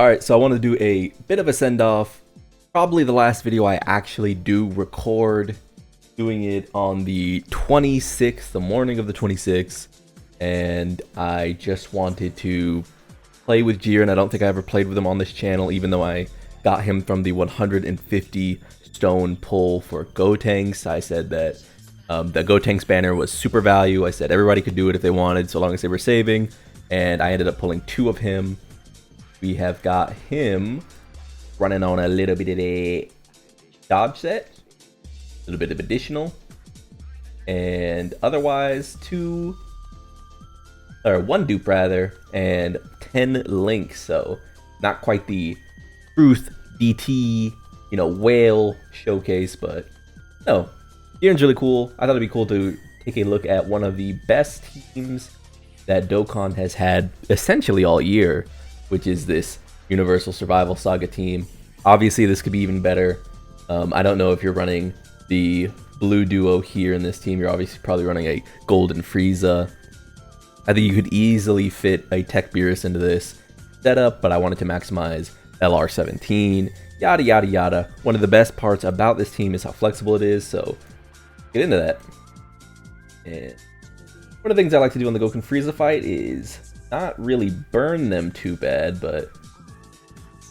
Alright, so I want to do a bit of a send-off. Probably the last video I actually do record. Doing it on the 26th, the morning of the 26th. And I just wanted to play with Jiren. I don't think I ever played with him on this channel, even though I got him from the 150 stone pull for Gotenks. I said that the Gotenks banner was super value. I said everybody could do it if they wanted, so long as they were saving. And I ended up pulling 2 of him. We have got him running on a little bit of a dodge set, a little bit of additional, and otherwise 1 dupe rather, and 10 links. So not quite the Truth DT, whale showcase, but no, Jiren's really cool. I thought it'd be cool to take a look at one of the best teams that Dokkan has had essentially all year, which is this Universal Survival Saga team. Obviously, this could be even better. I don't know if you're running the blue duo here in this team. You're obviously probably running a Golden Frieza. I think you could easily fit a Tech Beerus into this setup, but I wanted to maximize LR17, yada yada yada. One of the best parts about this team is how flexible it is, so get into that. And one of the things I like to do on the Goku Frieza fight is not really burn them too bad, but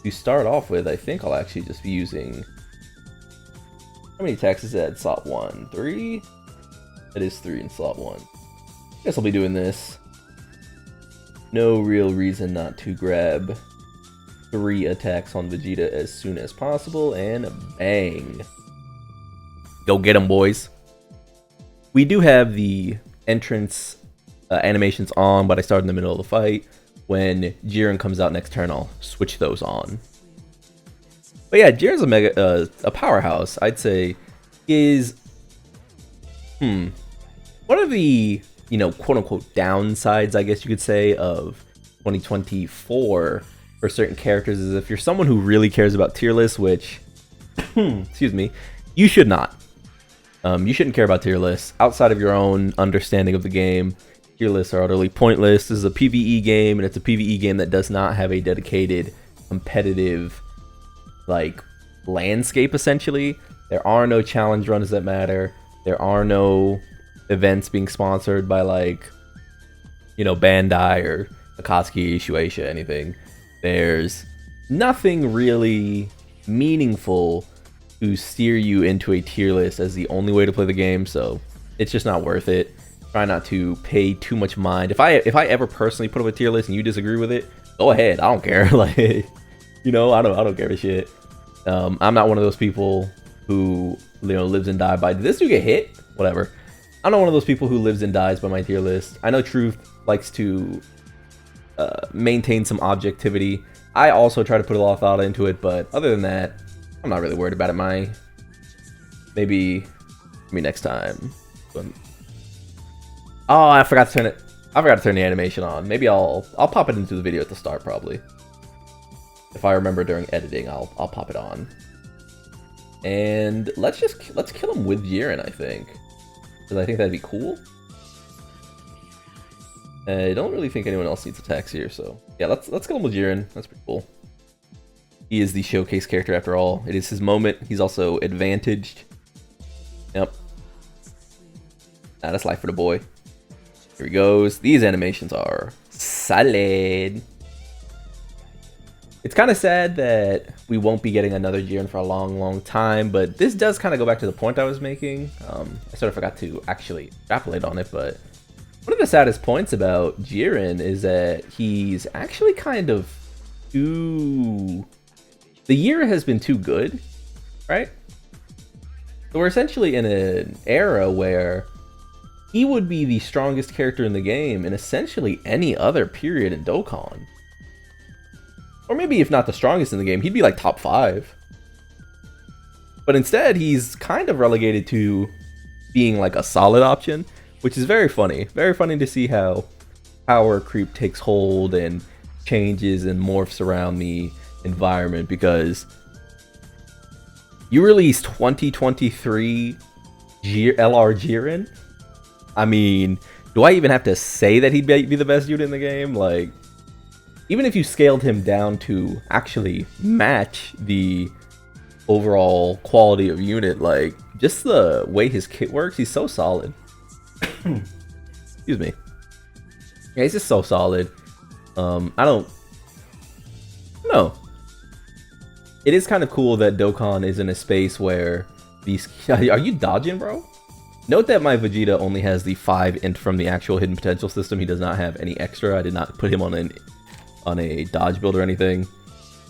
to start off with, I think I'll actually just be using... How many attacks is that? Slot 1? 3? That is 3 in slot 1. Guess I'll be doing this. No real reason not to grab 3 attacks on Vegeta as soon as possible, and bang. Go get 'em, boys. We do have the entrance animations on, but I started in the middle of the fight. When Jiren comes out next turn, I'll switch those on. But yeah, Jiren's a powerhouse. I'd say is one of the quote unquote downsides, I guess you could say, of 2024 for certain characters is if you're someone who really cares about tier lists, which excuse me, you should not. You shouldn't care about tier lists outside of your own understanding of the game. Tier lists are utterly pointless. This is a PvE game, and it's a PvE game that does not have a dedicated competitive landscape. Essentially, there are no challenge runs that matter. There are no events being sponsored by Bandai or Akatsuki, Shueisha, anything. There's nothing really meaningful to steer you into a tier list as the only way to play the game, so it's just not worth it. Try not to pay too much mind. If I ever personally put up a tier list and you disagree with it, go ahead. I don't care. I don't give a shit. I'm not one of those people who lives and dies by, did this dude get hit? Whatever. I'm not one of those people who lives and dies by my tier list. I know Truth likes to maintain some objectivity. I also try to put a lot of thought into it, but other than that, I'm not really worried about it. Maybe next time. Oh, I forgot to turn it. I forgot to turn the animation on. Maybe I'll pop it into the video at the start, probably. If I remember during editing, I'll pop it on. And let's kill him with Jiren, I think, because I think that'd be cool. I don't really think anyone else needs attacks here, so yeah, let's kill him with Jiren. That's pretty cool. He is the showcase character after all. It is his moment. He's also advantaged. Yep. That's life for the boy. Here he goes. These animations are solid. It's kind of sad that we won't be getting another Jiren for a long time, but this does kind of go back to the point I was making. I sort of forgot to actually extrapolate on it, but one of the saddest points about Jiren is that he's actually kind of too... The year has been too good, right? So we're essentially in an era where he would be the strongest character in the game in essentially any other period in Dokkan. Or maybe if not the strongest in the game, he'd be like top 5. But instead, he's kind of relegated to being like a solid option, which is very funny. Very funny to see how power creep takes hold and changes and morphs around the environment, because you released 2023 LR Jiren. I mean, do I even have to say that he'd be the best unit in the game? even if you scaled him down to actually match the overall quality of unit, like just the way his kit works, he's so solid. Excuse me. Yeah, he's just so solid. I don't know. It is kind of cool that Dokkan is in a space where these. Are you dodging, bro? Note that my Vegeta only has the 5 int from the actual hidden potential system. He does not have any extra. I did not put him on a dodge build or anything.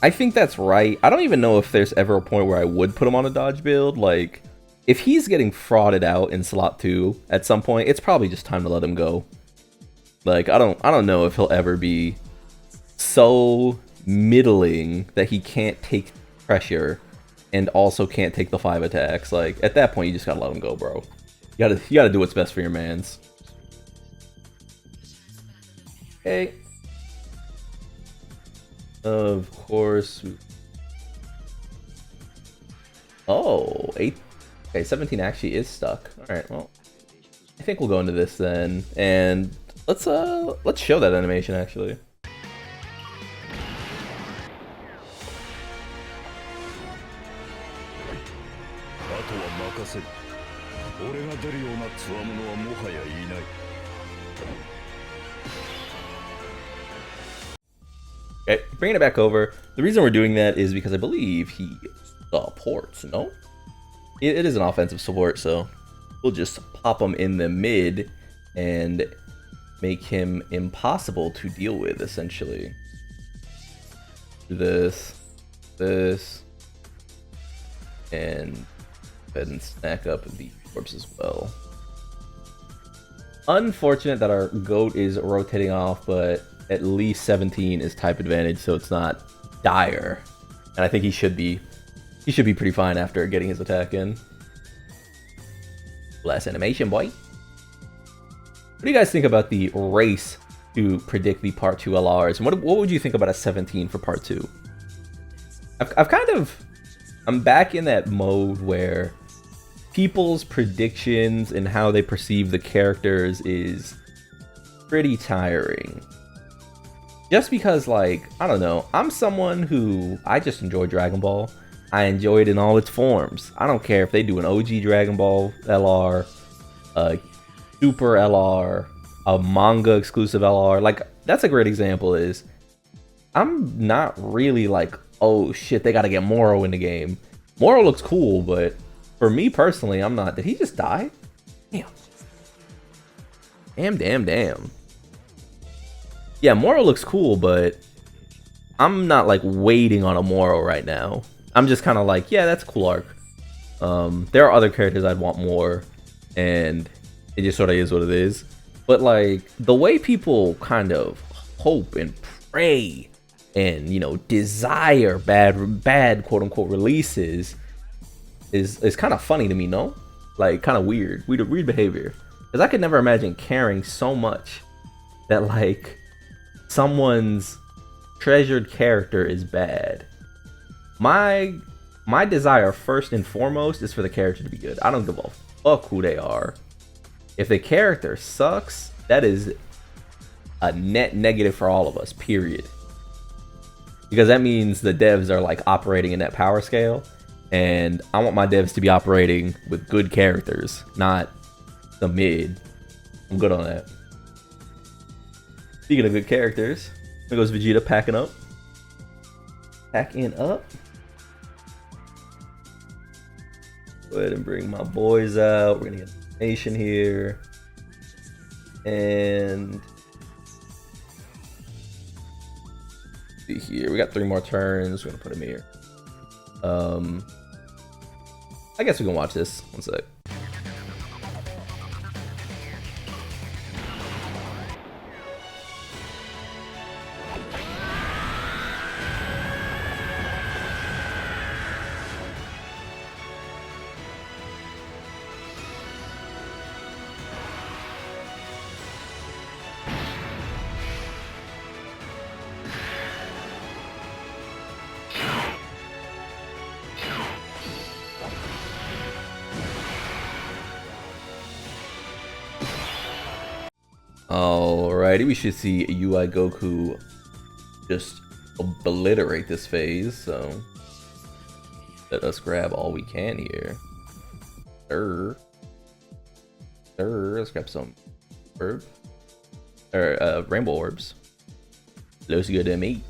I think that's right. I don't even know if there's ever a point where I would put him on a dodge build. Like, if he's getting frauded out in slot 2 at some point, it's probably just time to let him go. Like, I don't know if he'll ever be so middling that he can't take pressure and also can't take the 5 attacks. Like, at that point, you just gotta let him go, bro. You gotta do what's best for your mans. Okay. Of course. Oh, 8. Okay, 17 actually is stuck. All right, well, I think we'll go into this then, and let's show that animation actually. Okay, bringing it back over. The reason we're doing that is because I believe he supports, no? It is an offensive support, so we'll just pop him in the mid and make him impossible to deal with, essentially. Do this, and go ahead and stack up the orbs as well. Unfortunate that our GOAT is rotating off, but at least 17 is type advantage, so it's not dire. And I think he should be pretty fine after getting his attack in. Last animation, boy. What do you guys think about the race to predict the part 2 LRs? And what would you think about a 17 for part 2? I'm back in that mode where people's predictions and how they perceive the characters is pretty tiring. Just because, like, I don't know, I'm someone who, I just enjoy Dragon Ball. I enjoy it in all its forms. I don't care if they do an OG Dragon Ball LR, a Super LR, a manga exclusive LR. Like, that's a great example is, I'm not really like, oh shit, they gotta get Moro in the game. Moro looks cool, but for me personally, I'm not. Did he just die? Damn. Yeah, Moro looks cool, but I'm not like waiting on a Moro right now. I'm just kind of like, yeah, that's a cool arc. There are other characters I'd want more, and it just sort of is what it is. But like the way people kind of hope and pray and, you know, desire bad quote unquote releases is kind of funny to me, no? Like kind of weird behavior. Because I could never imagine caring so much that like someone's treasured character is bad. My desire first and foremost is for the character to be good. I don't give a fuck who they are. If the character sucks, that is a net negative for all of us, period. Because that means the devs are like operating in that power scale, and I want my devs to be operating with good characters, not the mid. I'm good on that. Speaking of good characters, there goes Vegeta packing up. Go ahead and bring my boys out. We're gonna get a nation here. And see here. We got 3 more turns. We're gonna put him here. I guess we can watch this. One sec. Alrighty, we should see UI Goku just obliterate this phase, so let us grab all we can here. Let's grab some rainbow orbs. Looks good to me.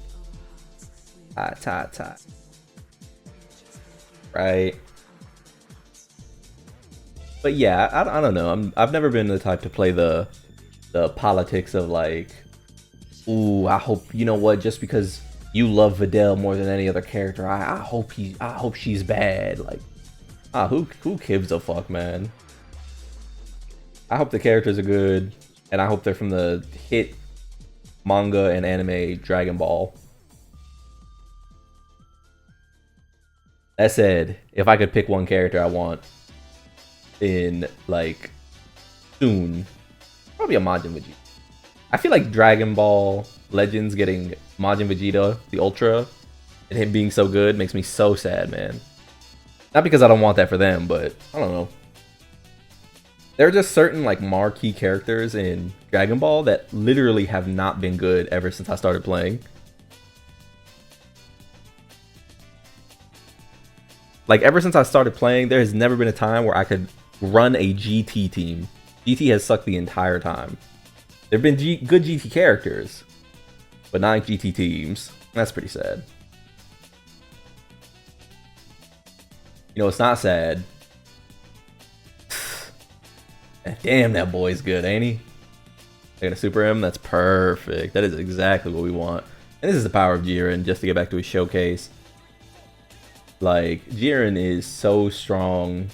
Ta. Right. But yeah, I don't know. I've never been the type to play the politics of like, ooh, I hope, you know what, just because you love Videl more than any other character, I hope she's bad. Like, who gives a fuck, man? I hope the characters are good, and I hope they're from the hit manga and anime Dragon Ball. That said, if I could pick one character I want in, like, soon, probably a Majin Vegeta. I feel like Dragon Ball Legends getting Majin Vegeta, the Ultra, and him being so good makes me so sad, man. Not because I don't want that for them, but I don't know. There are just certain, like, marquee characters in Dragon Ball that literally have not been good ever since I started playing. Like, ever since I started playing, there has never been a time where I could run a GT team. GT has sucked the entire time. There have been good GT characters, but not GT teams. That's pretty sad. You know, it's not sad. Damn, that boy's good, ain't he? They're gonna super him? That's perfect. That is exactly what we want. And this is the power of Jiren, just to get back to his showcase. Like, Jiren is so strong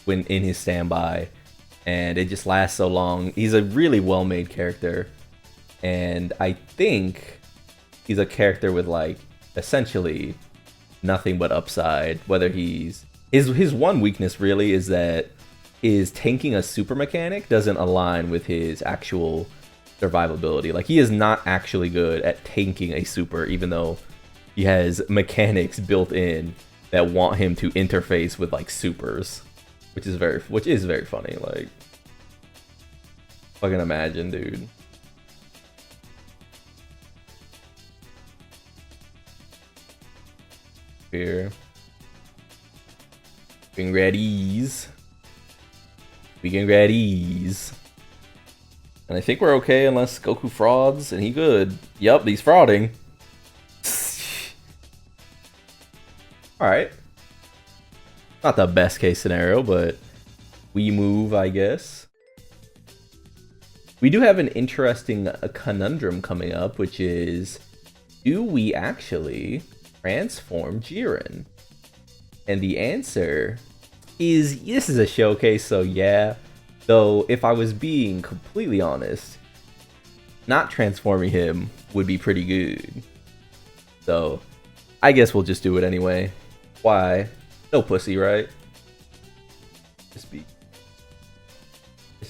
when in his standby, and it just lasts so long. He's a really well-made character, and I think he's a character with, like, essentially nothing but upside. Whether he's... His one weakness, really, is that his tanking a super mechanic doesn't align with his actual survivability. Like, he is not actually good at tanking a super, even though he has mechanics built in that want him to interface with, like, supers, which is very funny. Like, fucking imagine, dude. Here, being readies. We can grab these. And I think we're okay unless Goku frauds, and he good. Yup, he's frauding. Alright. Not the best case scenario, but we move, I guess. We do have an interesting conundrum coming up, which is, do we actually transform Jiren? And the answer is, this is a showcase, so yeah. Though, if I was being completely honest, not transforming him would be pretty good. So, I guess we'll just do it anyway. Why? No pussy, right? This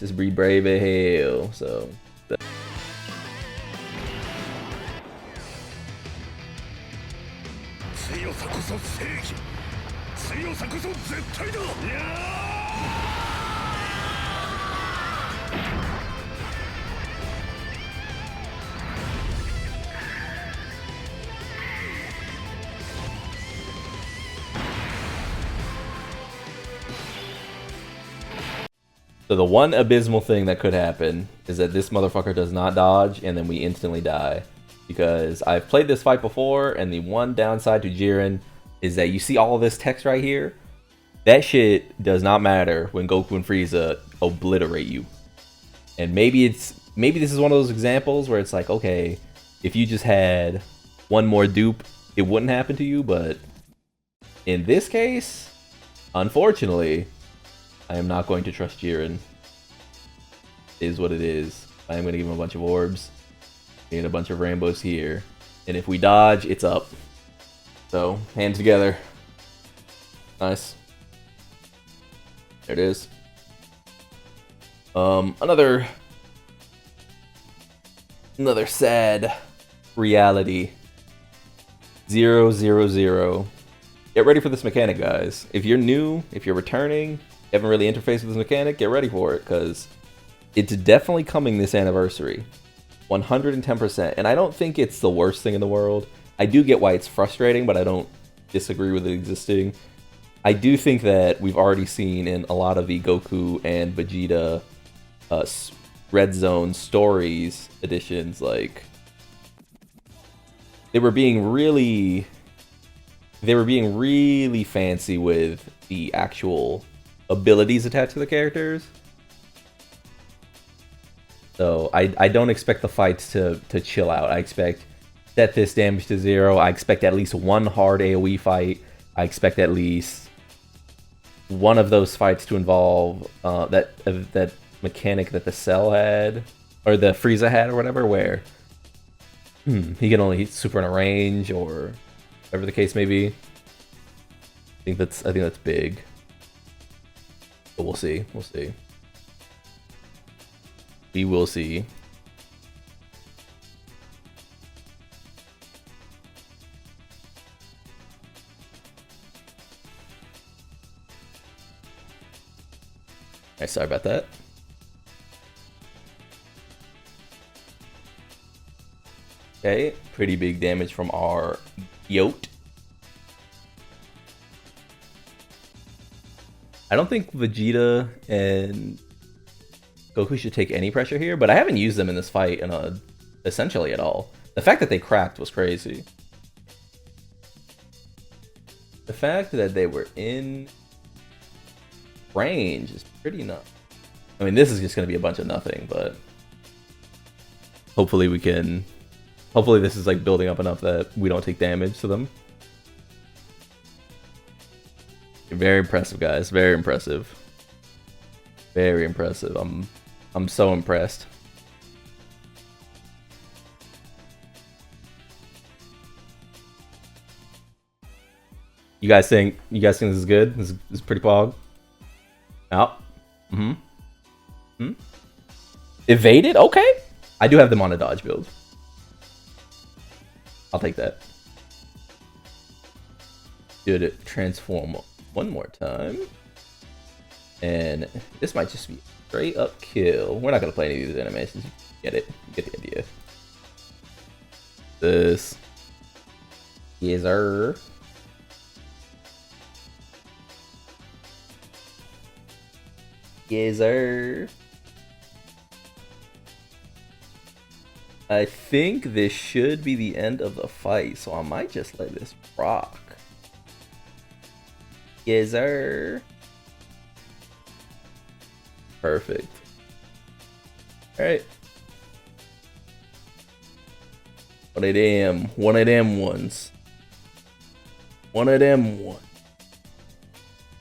is be brave as hell, so... So the one abysmal thing that could happen is that this motherfucker does not dodge, and then we instantly die. Because I've played this fight before, and the one downside to Jiren is that you see all of this text right here? That shit does not matter when Goku and Frieza obliterate you. And maybe this is one of those examples where it's like, okay, if you just had one more dupe, it wouldn't happen to you, but in this case, unfortunately, I am not going to trust Jiren. It is what it is. I am going to give him a bunch of orbs. And a bunch of rainbows here. And if we dodge, it's up. So, hands together. Nice. There it is. Another sad reality. 0-0-0. Get ready for this mechanic, guys. If you're new, if you're returning, haven't really interfaced with this mechanic, get ready for it, because it's definitely coming this anniversary. 110%. And I don't think it's the worst thing in the world. I do get why it's frustrating, but I don't disagree with it existing. I do think that we've already seen in a lot of the Goku and Vegeta Red Zone stories editions, like they were being really fancy with the actual abilities attached to the characters. So I don't expect the fights to chill out. I expect set this damage to 0. I expect at least one hard AoE fight. I expect at least one of those fights to involve that mechanic that the Cell had, or the Frieza had, or whatever, where he can only super in a range, or whatever the case may be. I think that's big. But we'll see. We'll see. We will see. Alright, sorry about that. Okay, pretty big damage from our Yote. I don't think Vegeta and Goku should take any pressure here, but I haven't used them in this fight essentially at all. The fact that they cracked was crazy. The fact that they were in range is pretty nuts. I mean, this is just going to be a bunch of nothing, but hopefully we can... Hopefully this is like building up enough that we don't take damage to them. Very impressive, guys. Very impressive. Very impressive. I'm so impressed. You guys think this is good? This is pretty pog. Oh. Evaded? Okay. I do have them on a dodge build. I'll take that. Did it transform one more time? And this might just be straight up kill. We're not gonna play any of these animations. Get it? You get the idea. This. Yes, sir. Yes, sir. I think this should be the end of the fight, so I might just let this rock. Yes, sir. Perfect. Alright. One of them ones. One of them ones.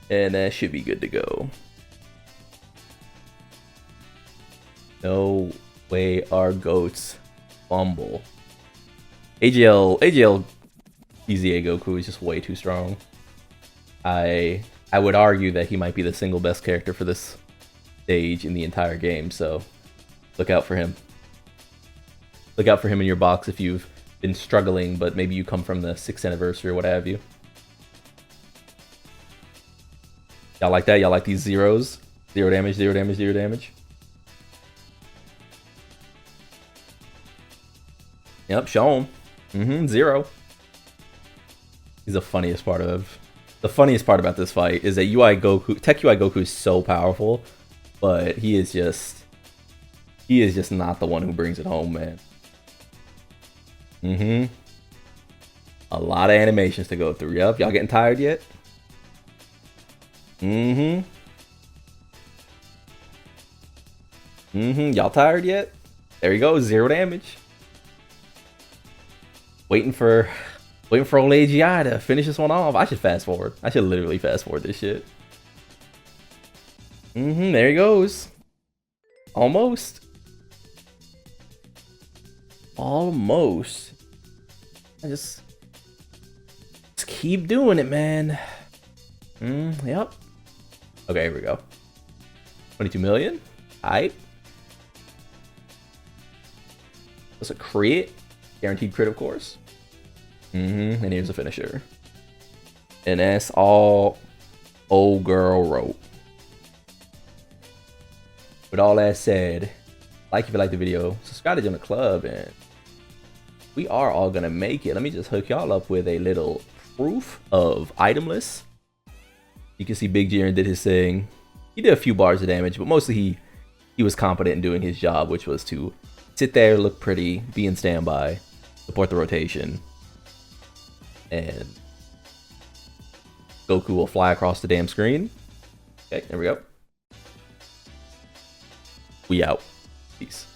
And that should be good to go. No way our goats fumble. AGL PZA Goku is just way too strong. I would argue that he might be the single best character for this stage in the entire game, so look out for him. Look out for him in your box if you've been struggling, but maybe you come from the 6th anniversary or what have you. Y'all like that? Y'all like these zeros? 0 damage, 0 damage, 0 damage. Yep, show him. 0. He's the funniest part about this fight is that Tech UI Goku is so powerful, but he is just not the one who brings it home, man. A lot of animations to go through. Yep, y'all getting tired yet? Y'all tired yet? There you go, 0 damage. Waiting for old AGI to finish this one off. I should fast forward. I should literally fast forward this shit. There he goes. Almost. Almost. I just keep doing it, man. Yep. Okay, here we go. 22 million. Hype. That's a crit. Guaranteed crit, of course. And here's a finisher. And that's all old girl wrote. With all that said, Like if you like the video, subscribe to join the club, and we are all gonna make it. Let me just hook y'all up with a little proof of item lists. You can see Big Jiren did his thing. He did a few bars of damage, but mostly he was competent in doing his job, which was to sit there, look pretty, be in standby, support the rotation, and Goku will fly across the damn screen. Okay, there we go. We out. Peace.